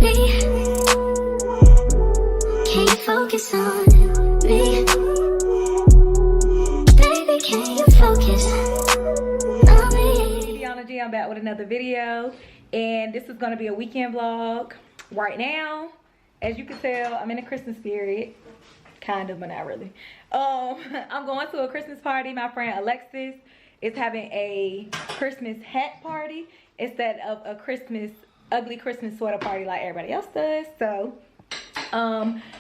me? Can you focus on me? Baby, can you focus on me? I'm back with another video, and this is going to be a weekend vlog. Right now, as you can tell, I'm in a Christmas spirit. Kind of, but not really. I'm going to a Christmas party. My friend Alexis is having a Christmas hat party instead of a ugly Christmas sweater party like everybody else does. So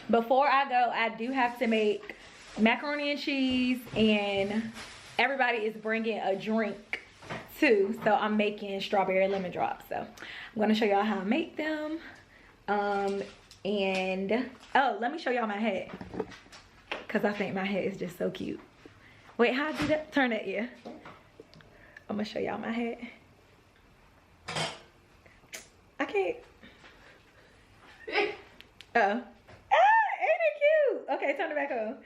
before I go, I do have to make macaroni and cheese, and everybody is bringing a drink too. So I'm making strawberry lemon drops. So I'm going to show y'all how I make them. And oh, let me show y'all my hat, because I think my hat is just so cute. Wait, how I do that? Turn that ear. I'm gonna show y'all my hat. I can't. Ain't it cute? Okay, turn it back on.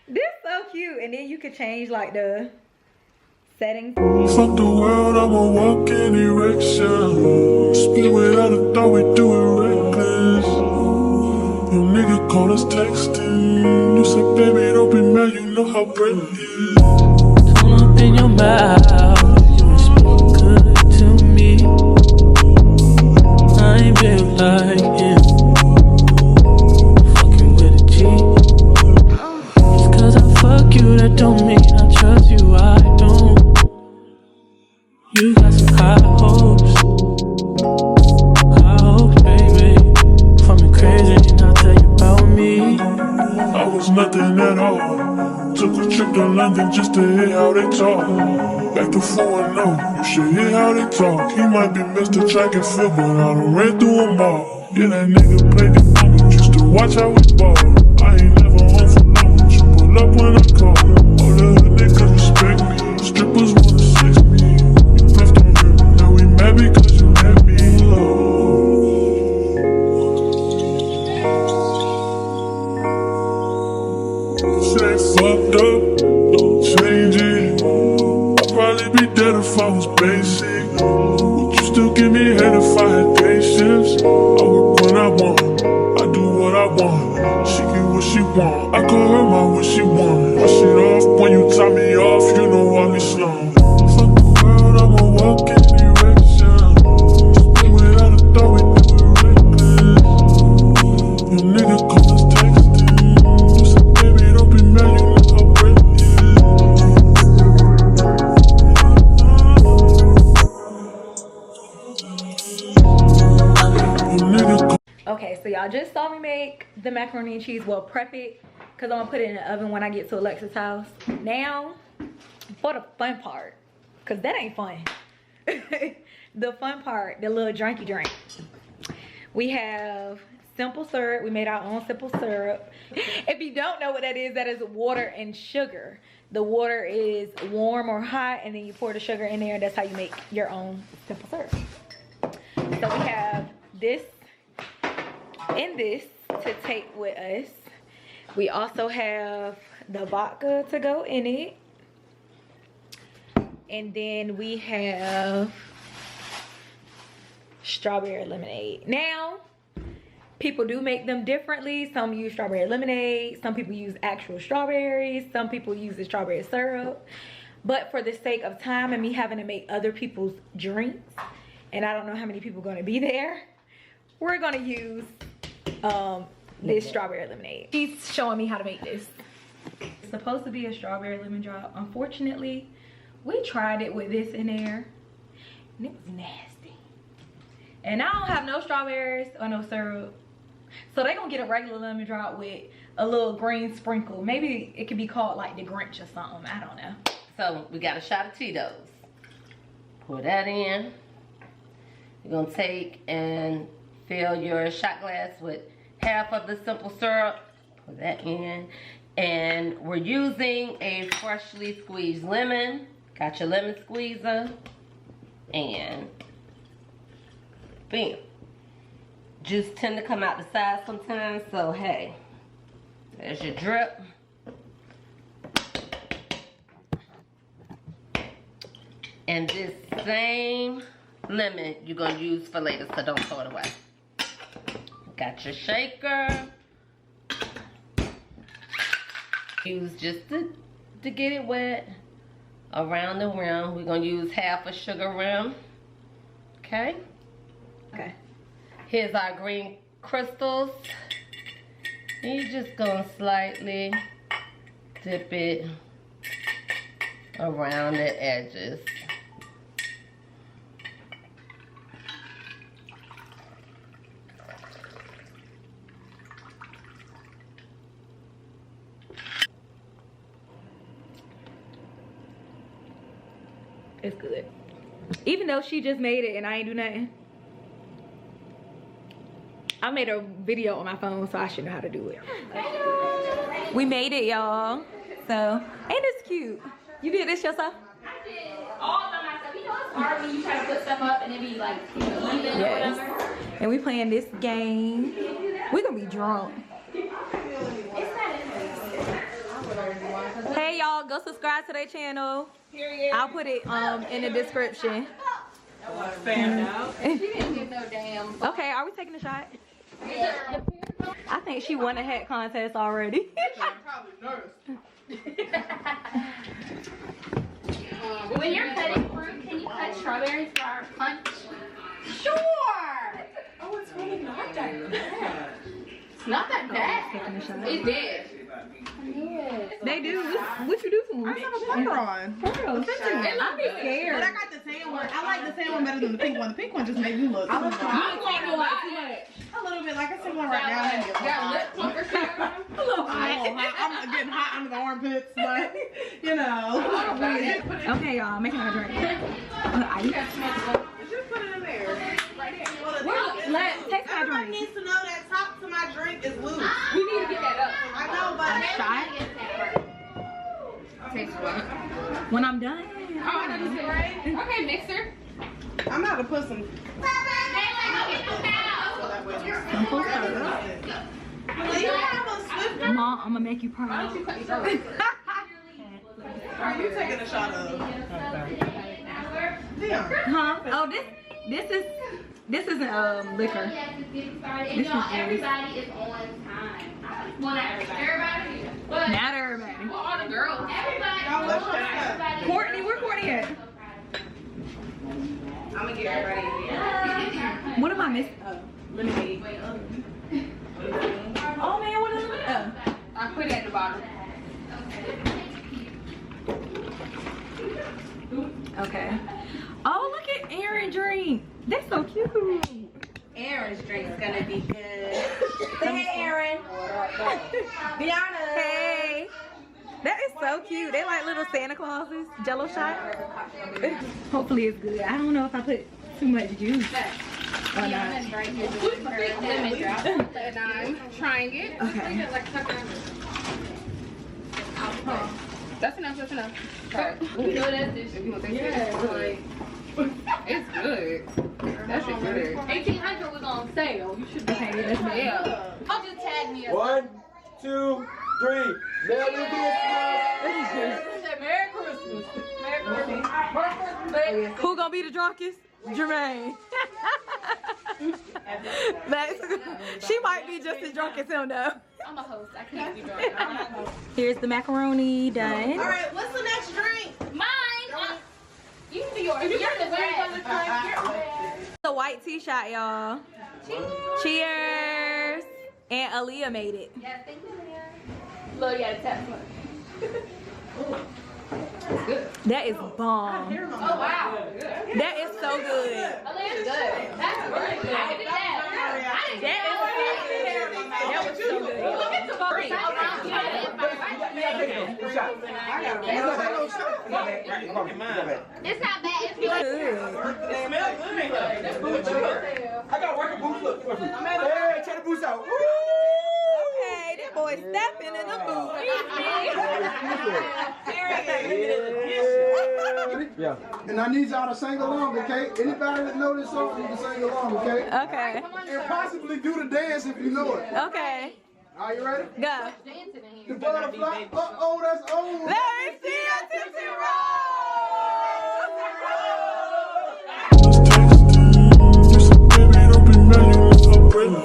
This so cute. And then you could change like the settings. Fuck the world, I'ma walk in erection. Speed without a thought, we do it reckless. Your nigga call us texting. You said, baby, don't be mad, you know how Brent is. Don't open your mouth, you speak good to me. I ain't built like him. Fucking with a G. Just cause I fuck you, that don't mean I trust you, I don't. You got some high hopes, baby. For me crazy, and I'll tell you about me. I was nothing at all. Took a trip to London just to hear how they talk. Back to 4-0, you should hear how they talk. He might be Mr. Track and Field, but I done ran through them all. Yeah, that nigga played the game just to watch how we ball. I ain't never home for long, but you pull up when I call. All the hood niggas respect me, strippers wanna sex me. You left on me, now we mad because you had me low. Say fucked up, don't change it. I'd probably be dead if I was basic. Would you still give me head if I had patience? I work when I want, I do what I want. She get what she want, I call her my what she want. My shit off when you tie me off, you know I'll be slow. Fuck the world, I'ma walk in erection. Just without a thought, we do it reckless. Your nigga call us texting. You said, baby, don't be mad, you know how Brent is. Your nigga call. Okay, so y'all just saw me make the macaroni and cheese. Well, prep it, because I'm gonna put it in the oven when I get to Alexa's house. Now, for the fun part, because that ain't fun. The fun part, the little drinky drink. We have simple syrup. We made our own simple syrup. If you don't know what that is water and sugar. The water is warm or hot, and then you pour the sugar in there. That's how you make your own simple syrup. So we have this and this to take with us. We also have the vodka to go in it. And then we have strawberry lemonade. Now, people do make them differently. Some use strawberry lemonade. Some people use actual strawberries. Some people use the strawberry syrup. But for the sake of time and me having to make other people's drinks, and I don't know how many people are going to be there, we're going to use this strawberry lemonade. She's showing me how to make this. It's supposed to be a strawberry lemon drop. Unfortunately, we tried it with this in there, and it was nasty. And I don't have no strawberries or no syrup, so they're gonna get a regular lemon drop with a little green sprinkle. Maybe it could be called like the Grinch or something, I don't know. So we got a shot of Tito's. Pour that in. You're gonna take and fill your shot glass with half of the simple syrup. Pour that in. And we're using a freshly squeezed lemon. Got your lemon squeezer. And bam. Juice tend to come out the side sometimes, so hey, there's your drip. And this same lemon you're gonna use for later, so don't throw it away. Got your shaker. Use just to get it wet around the rim. We're gonna use half a sugar rim. Okay. Okay. Here's our green crystals. And you're just gonna slightly dip it around the edges. It's good. Even though she just made it and I ain't do nothing. I made a video on my phone, so I should know how to do it. We made it, y'all. So, ain't this cute? You did this yourself? I did all by myself. You know it's hard when you try to put stuff up and it be like even or Yes. whatever. And we playing this game. We're gonna be drunk. Hey y'all, go subscribe to their channel. I'll put it in the description. She didn't get no damn. Okay, are we taking a shot? I think she won a hat contest already. When you're cutting fruit, can you cut strawberries for our punch? Sure. Oh, it's really not that bad. It's not that bad. It's dead. They do. What you do for them? I have a pepper on. I'm scared. But I got the tan one. I like the tan one better than the pink one. The pink one just made me look. I'm like a lot too much. A little bit like I said one right now. Maybe a Got little lip plumper shit. a little hot. I'm getting hot under the armpits, but you know. Okay, y'all, making her drink. Just put it in there. Let's taste my Everybody drink. needs to know that top to my drink is loose. We need to get that up. I know, but Takes one. When I'm done. Oh, I know this is right. Okay, mixer. I'm about to put some. Simple syrup. Do you have a Swiffer? Mom, I'm gonna make you proud. Are you taking a shot of? Damn. Huh? Oh, this isn't liquor. And y'all, everybody is on time. Well, not everybody. But Not everybody. well, all the girls. Y'all let's check that. Courtney, where Courtney at? I'm gonna get everybody. What am I missing? Lemonade. Oh man, what is it? I put it at the bottom. Okay. Oh, look at Aaron drink. That's so cute. Aaron's drink's gonna be good. Say hey, Aaron. Be honest. Hey. That is so cute. They like little Santa Clauses. Jello shot. Hopefully it's good. I don't know if I put too much juice. Or not. Lemon drop. And I'm trying it. Okay. That's enough. That's enough. We do it as this. It's good. That's good. 1800 was on sale. You should. Okay, let's make it. Yeah. I'll just tag me. 1, 2, 3. Merry Christmas. Merry Christmas. Merry Christmas. Who gonna be the drunkest? Jermaine. She might be just as drunk as him though. I'm a host. I can't be drunk. Here's the macaroni done. All right, what's the next drink? Mine. You can do yours. You're the red. The white tea shot, y'all. Cheers. And Aaliyah made it. Yes, thank you, Leah. Look, you gotta tap one. That is bomb. Oh, wow. That is so good. Aaliyah's good. That's really good. I did that. That was so good. Look at the bubble. It's not bad. It's good. I got working boots. Look. Hey, check the boots out. Woo! Okay, that boy stepping in the booth. Yeah. And I need y'all to sing along, okay? Anybody that know this song, you can sing along, okay? Okay. And possibly do the dance if you know it. Okay. Are you ready? Go. The butterfly. Uh-oh, that's old. Let me see a Tootsie Roll. Baby, don't be mad, you look so pretty.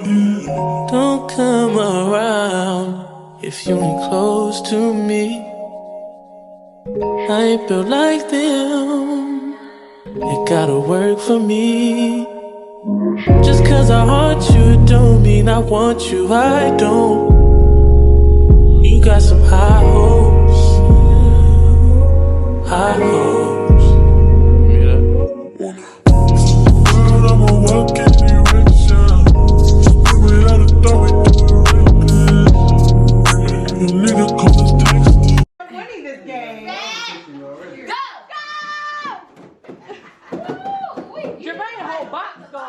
to me. I ain't built like them. It gotta work for me. Just cause I want you don't mean I want you, I don't. You got some high hopes. High hopes. I'ma walk in direction. Spin without a thought, we do it reckless. You nigga come to text. Winning this game. Jermaine, a whole box goal. Go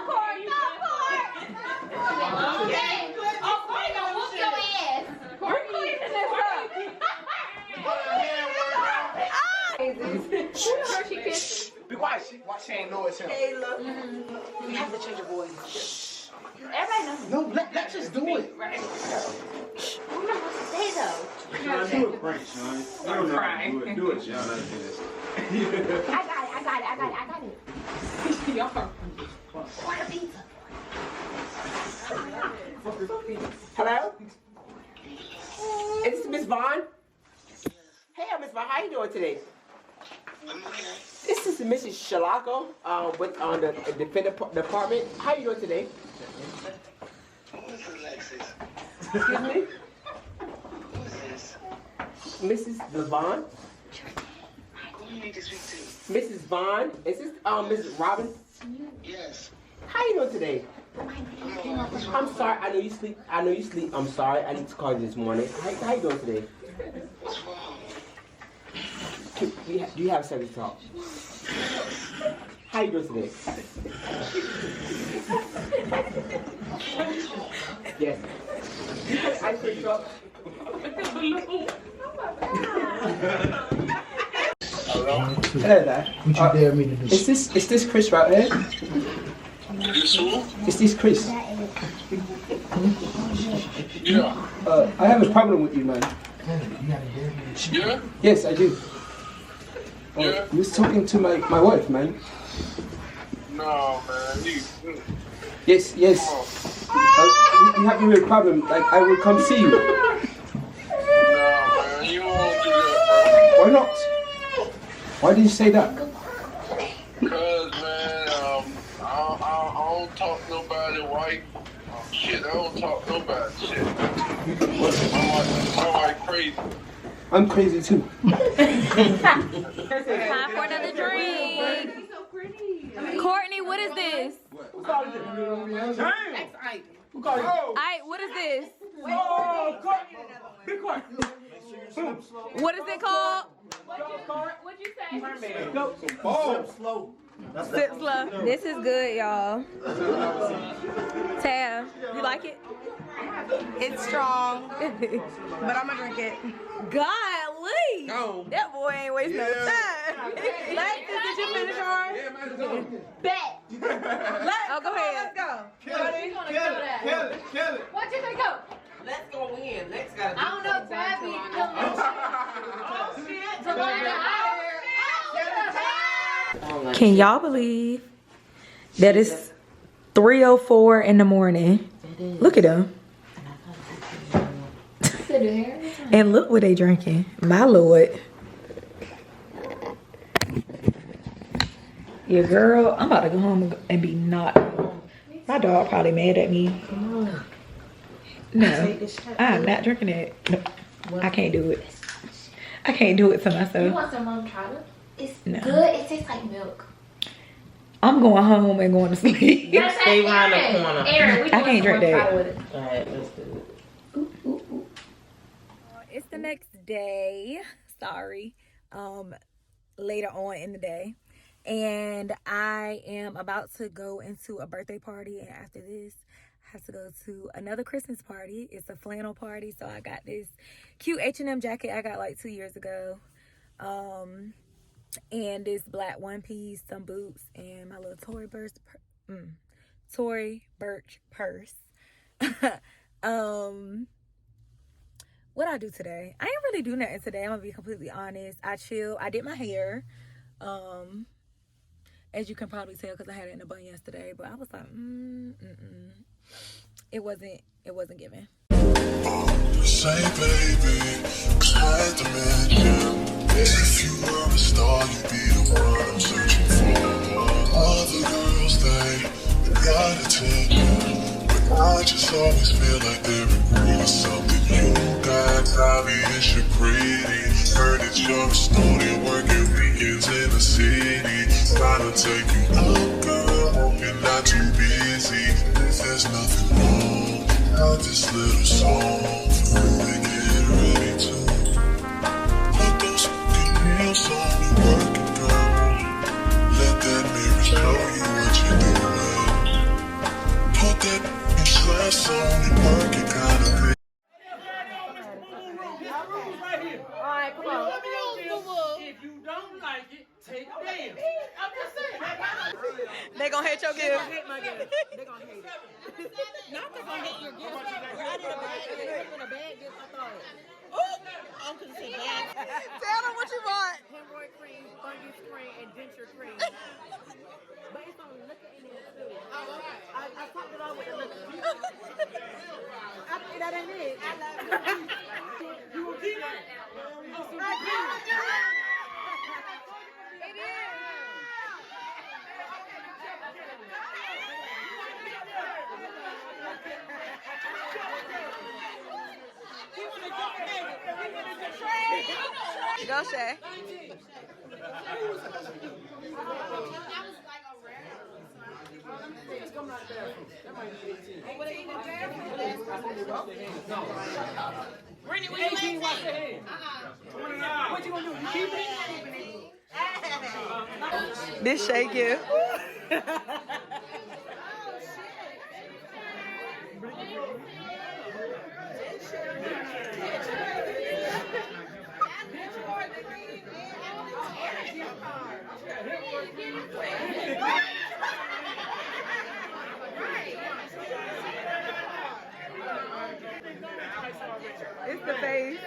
for it, go for it. Okay. Oh, Courtney gonna whoop your ass. Courtney is this She kissed. Be quiet. She ain't know it's him. Kayla. We have to change your voice. Everybody knows. No, let's just do it. Right. Who knows what to say though? Do it, Frank, Sean. I don't know how to do it. Do it, Sean. I got it. Order pizza. Hello? Is this Miss Vaughn? Hey, Miss Vaughn, how you doing today? This is Mrs. Shalako with the defender department. How you doing today? Excuse me? Mrs. Vaughn? Who you need to speak to? Mrs. Vaughn? Is this Mrs. Robin? Yes. How you doing today? I'm sorry, I know you sleep. I'm sorry, I need to call you this morning. How you doing today? What's wrong? Do you have a second to talk? How you doing today? Yes. Ice cream truck. Hello there. What you dare me to do? Is this Chris right here? This who? Is this Chris? Yeah. I have a problem with you, man. Yeah? Yes, I do. Yeah? You was talking to my wife, man. No, man. Yes. We have a real problem. Like, I will come see you. No, man. You won't do that, Why not? Why did you say that? bro. Cause, man, I don't talk nobody white. Shit, I don't talk nobody shit. I'm like crazy. I'm crazy too. Time for another drink. Courtney, what is this? Who called it? Who called it? Ike, what is this? Oh, Courtney. Be quiet. What is it called? What'd you say? Slow. Sip slow. This is good, y'all. Tab, you like it? It's strong, but I'm gonna drink it. Golly! No. That boy ain't wasting no time. Lexus, did you finish yours? Bet. Oh, go ahead. Let's go. Kill it. What you think of? Let's go in. Let's go. I don't know, Babby. Can y'all believe that it's 3:04 in the morning? Look at them. And look what they drinking. My lord. Your girl, I'm about to go home and be not home. My dog probably mad at me. No, I'm not drinking it. No, I can't do it. I can't do it to You myself. want some rum chata? It's No. good. It tastes like milk. I'm going home and going to sleep. Stay around the corner. Aaron, we I can't drink that. with it. Alright, let's do it. It's the next day. Sorry. Later on in the day. And I am about to go into a birthday party, and after this I have to go to another Christmas party. It's a flannel party, so I got this cute H&M jacket I got like 2 years ago. And this black one piece, some boots, and my little Tory Burch purse. What I do today? I ain't really do nothing today. I'm gonna be completely honest. I chilled. I did my hair. As you can probably tell, because I had it in a bun yesterday. But I was like, it wasn't giving. Say baby, hide the mention. If you were a star, you'd be the one I'm searching for. Other girls, they got attention, but I just always feel like they're agreeing with something you got. Obvious you're pretty. Heard that you're a student working weekends in the city. Trying to take you out, girl. Hope you're not too busy. If there's nothing wrong, write this little song for you to get ready to put those fucking heels on and work it, girl. Let that mirror show you what you're doing. Put that dress on and work it, kind of thing. Alright, come on. If you don't like it, take a dance. I'm just saying. They gonna hate your gift. They gonna hate my gift. They gonna hate it. Not they gonna hate your gift. I did a bad gift. Even a bad gift, I thought. I'm gonna say bad. Tell them what you want. Hemorrhoid cream, fungus cream, and denture cream. But it's on liquor in there too. I topped it all with the liquor. That ain't it. I love it. You will keep it. Go, Shay. Brittany, when you 18, wash your hands. 29. What you gonna do? You keep it? This Shay gift. It's the face.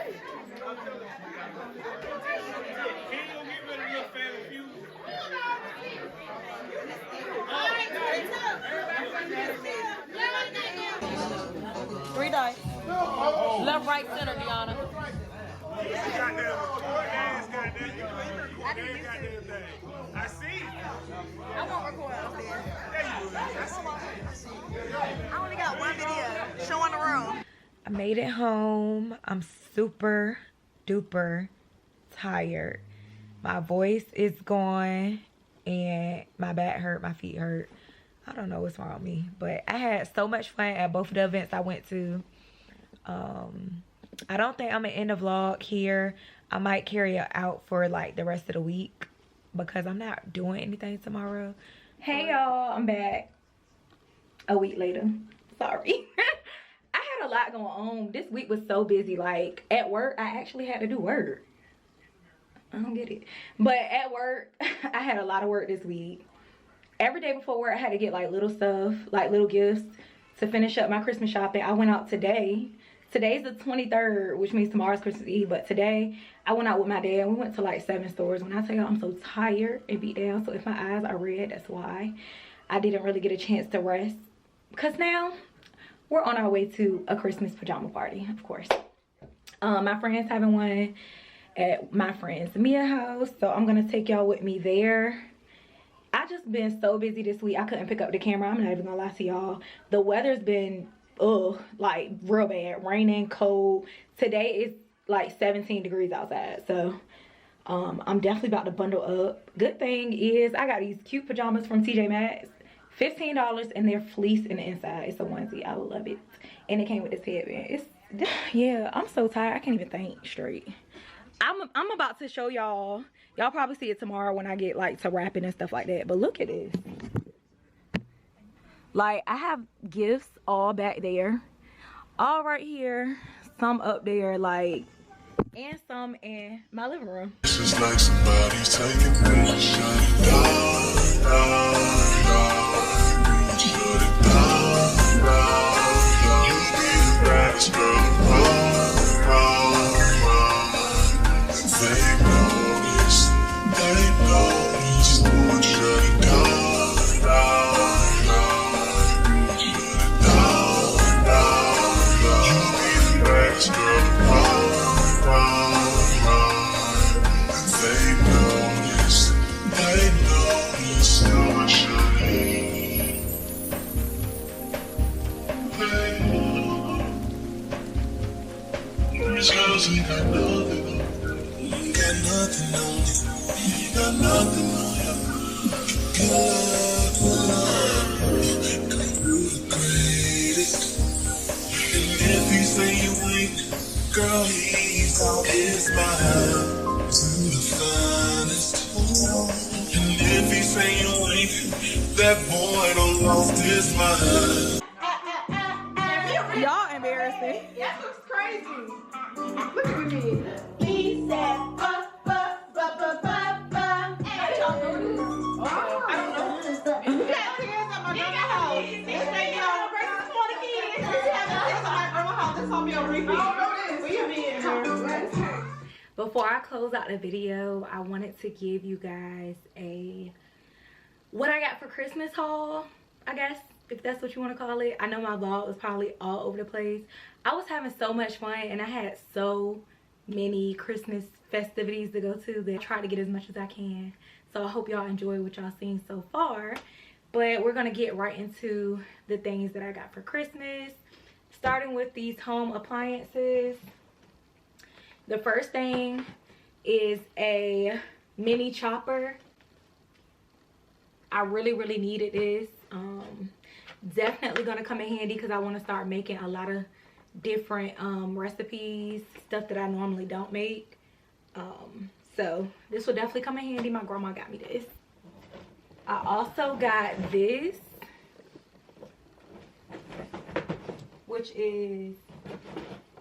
Three dice. Left, right, center, Deanna. I see. I won't record upstairs. I only got one video showing the room. I made it home. I'm super duper tired. My voice is gone and my back hurt, my feet hurt. I don't know what's wrong with me, but I had so much fun at both of the events I went to. I don't think I'm gonna end the vlog here. I might carry it out for like the rest of the week because I'm not doing anything tomorrow. Hey y'all, I'm back a week later. Sorry. I had a lot going on. This week was so busy. Like at work, I actually had to do work. I don't get it. But at work, I had a lot of work this week. Every day before work, I had to get like little stuff, like little gifts to finish up my Christmas shopping. I went out today. Today's the 23rd, which means tomorrow's Christmas Eve. But today, I went out with my dad. We went to like 7 stores. When I tell y'all I'm so tired and beat down, so if my eyes are red, that's why. I didn't really get a chance to rest. Because now, we're on our way to a Christmas pajama party, of course. My friend's having one at my friend's Mia house. So I'm going to take y'all with me there. I just been so busy this week. I couldn't pick up the camera. I'm not even going to lie to y'all. The weather's been, like real bad. Raining, cold. Today is like 17 degrees outside. So I'm definitely about to bundle up. Good thing is I got these cute pajamas from TJ Maxx. $15 and they're fleece in the inside. It's a onesie. I love it. And it came with this headband. Yeah, I'm so tired. I can't even think straight. I'm about to show y'all. Y'all probably see it tomorrow when I get like to wrapping and stuff like that. But look at this. Like I have gifts all back there. All right here. Some up there, like, and some in my living room. It's just like somebody's taking me, shut it down, shut it down. You be the baddest girl around. They notice, won't shut it down, shut it down. You be the She got nothing on you. You ain't got nothing on you. You ain't got nothing on you. Good love, cause you the greatest. And if he say you ain't, girl, he's on his mind to the finest. And if he say you ain't, that boy done lost his mind. Y'all embarrassing. That looks crazy. Look at me. He said, Hey, y'all know this? I don't know. You got kids at my grandma's house. They say, versus 20 kids. You have kids at my grandma's house. This gonna be a repeat. I don't know this. Where you been? Before I close out the video, I wanted to give you guys a what I got for Christmas haul, I guess, if that's what you want to call it. I know my vlog was probably all over the place. I was having so much fun and I had so many Christmas festivities to go to that I try to get as much as I can. So I hope y'all enjoy what y'all seen so far. But we're gonna get right into the things that I got for Christmas, starting with these home appliances. The first thing is a mini chopper. I really needed this. Definitely gonna come in handy because I want to start making a lot of different recipes, stuff that I normally don't make. So this will definitely come in handy. My grandma got me this. I also got this, which is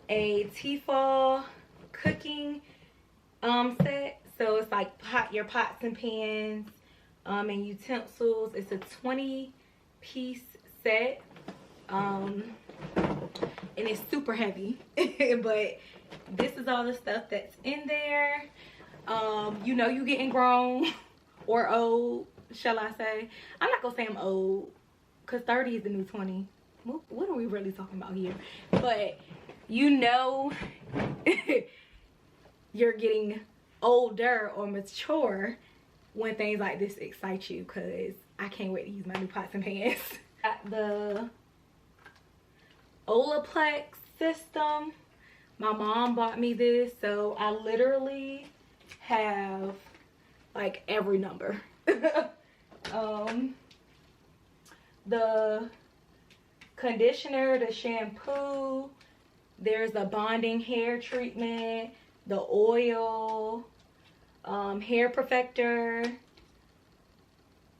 a Tefal cooking set. So it's like your pots and pans and utensils. It's a 20-piece set, and it's super heavy. But this is all the stuff that's in there. You know, you getting grown or old, shall I say. I'm not gonna say I'm old because 30 is the new 20. What are we really talking about here? But you know you're getting older or mature when things like this excite you, because I can't wait to use my new pots and pans. Got the Olaplex system. My mom bought me this, so I literally have like every number. The conditioner, the shampoo, there's a bonding hair treatment, the oil, hair perfector,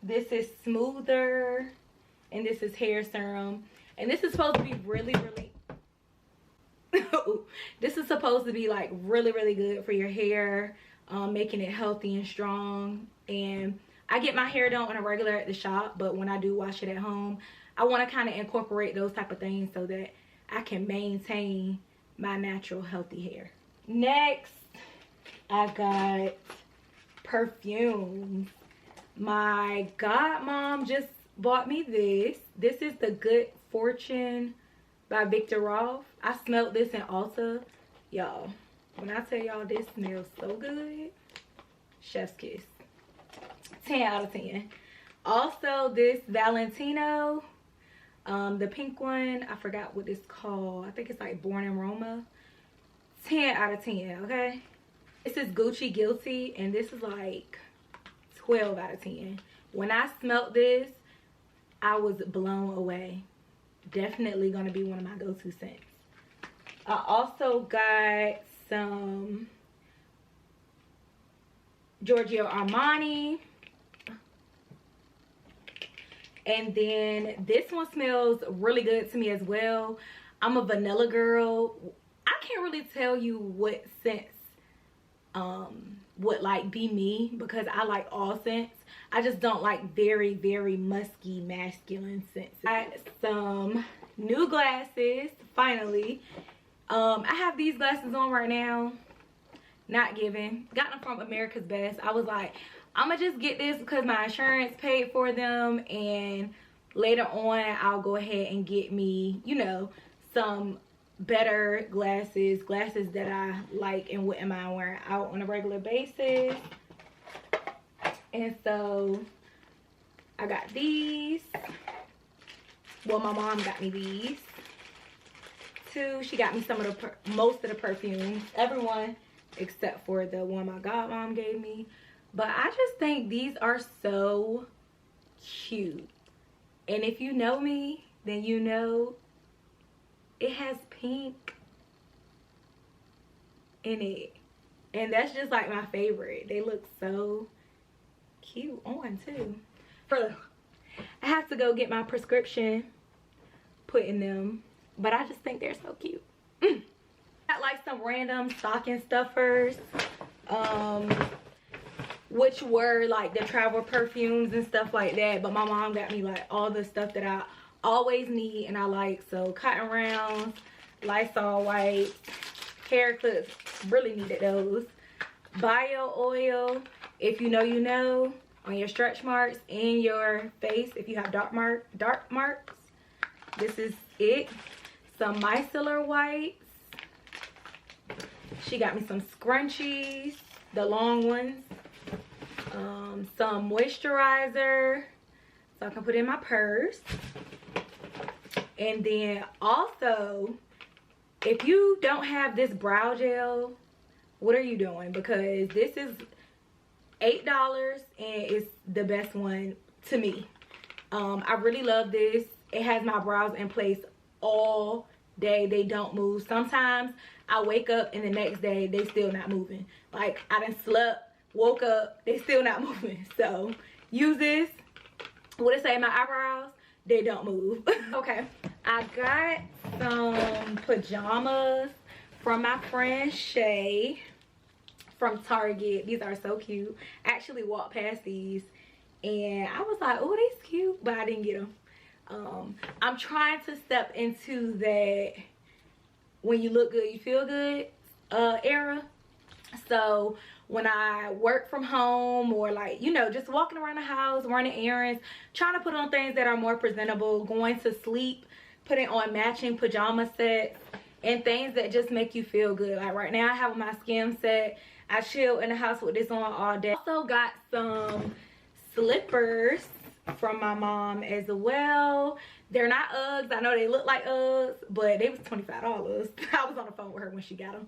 this is smoother, and this is hair serum. And this is supposed to be really this is supposed to be like really good for your hair, making it healthy and strong. And I get my hair done on a regular at the shop, but when I do wash it at home, I want to kind of incorporate those type of things so that I can maintain my natural healthy hair. Next, I got perfumes. My godmom just bought me this. This is the Good Fortune by Victor Rolf. I smelled this in Ulta. Y'all, when I tell y'all this smells so good, chef's kiss. 10 out of 10. Also, this Valentino, the pink one, I forgot what it's called. I think it's like Born in Roma. 10 out of 10, okay? This is Gucci Guilty, and this is like 12 out of 10. When I smelled this, I was blown away. Definitely gonna be one of my go-to scents. I also got some Giorgio Armani. And then this one smells really good to me as well. I'm a vanilla girl. I can't really tell you what scents would like be me, because I like all scents. I just don't like very musky masculine scents. I got some new glasses, finally. I have these glasses on right now. Not giving. Got them from America's Best. I was like, I'm gonna just get this because my insurance paid for them, and later on I'll go ahead and get me, you know, some better glasses that I like and wouldn't mind wearing out on a regular basis. And so I got these. Well, my mom got me these too. She got me some of the most of the perfumes, everyone except for the one my godmom gave me. But I just think these are so cute. And if you know me, then you know it has pink in it. And that's just like my favorite. They look so cute on too. I have to go get my prescription put in them, but I just think they're so cute. Got like some random stocking stuffers, which were like the travel perfumes and stuff like that. But my mom got me like all the stuff that I always need and I like. So cotton rounds, Lysol wipes, hair clips, really needed those. Bio oil, if you know, you know, on your stretch marks in your face. If you have dark marks, this is it. Some micellar wipes. She got me some scrunchies, the long ones. Some moisturizer so I can put in my purse. And then also, if you don't have this brow gel, what are you doing? Because this is $8 and it's the best one to me. I really love this. It has my brows in place all day. They don't move. Sometimes I wake up and the next day they still not moving. Like I done slept, woke up, they still not moving. So use this. What it say? My eyebrows, they don't move. Okay, I got some pajamas from my friend Shay from Target. These are so cute. I actually walked past these and I was like, oh, these cute, but I didn't get them. I'm trying to step into that when you look good you feel good era. So when I work from home or like, you know, just walking around the house, running errands, trying to put on things that are more presentable, going to sleep, putting on matching pajama sets and things that just make you feel good. Like right now I have my skim set. I chill in the house with this on all day. Also got some slippers from my mom as well. They're not Uggs. I know they look like Uggs, but they was $25. I was on the phone with her when she got them.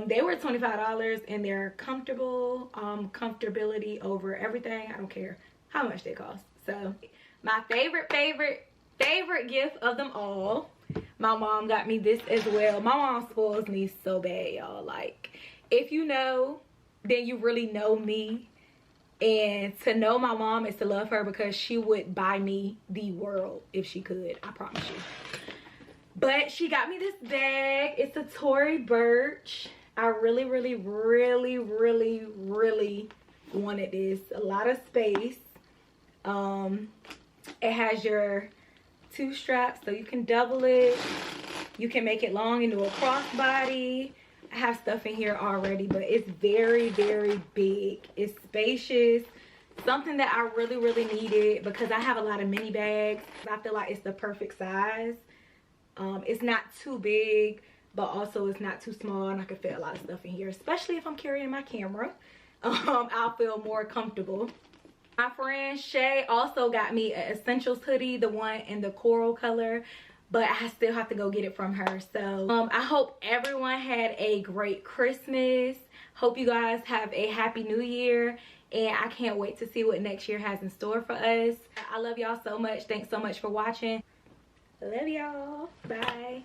They were $25 and they're comfortable. Comfortability over everything. I don't care how much they cost. So my favorite gift of them all, my mom got me this as well. My mom spoils me so bad, y'all. Like, if you know, then you really know me. And to know my mom is to love her, because she would buy me the world if she could, I promise you. But she got me this bag. It's a Tory Burch. I really wanted this. A lot of space. It has your 2 straps so you can double it. You can make it long into a crossbody. I have stuff in here already, but it's very big. It's spacious. Something that I really needed because I have a lot of mini bags. I feel like it's the perfect size. It's not too big, but also it's not too small, and I can fit a lot of stuff in here, especially if I'm carrying my camera. I'll feel more comfortable. My friend Shay also got me an Essentials hoodie, the one in the coral color, but I still have to go get it from her. So I hope everyone had a great Christmas. Hope you guys have a happy new year, and I can't wait to see what next year has in store for us. I love y'all so much. Thanks so much for watching. Love y'all. Bye.